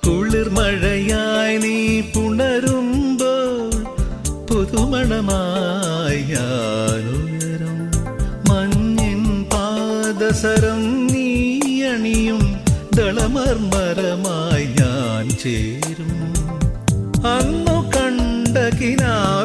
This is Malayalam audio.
കുളിർമഴയായി നീ പുണരുമ്പോൾ പുതുമണമായി ഞാനുയരും. മഞ്ഞിൻ പാദസരം നീ അണിയും ദളമർമരമായി ഞാൻ ചേരും. അന്നു കണ്ട കിനാ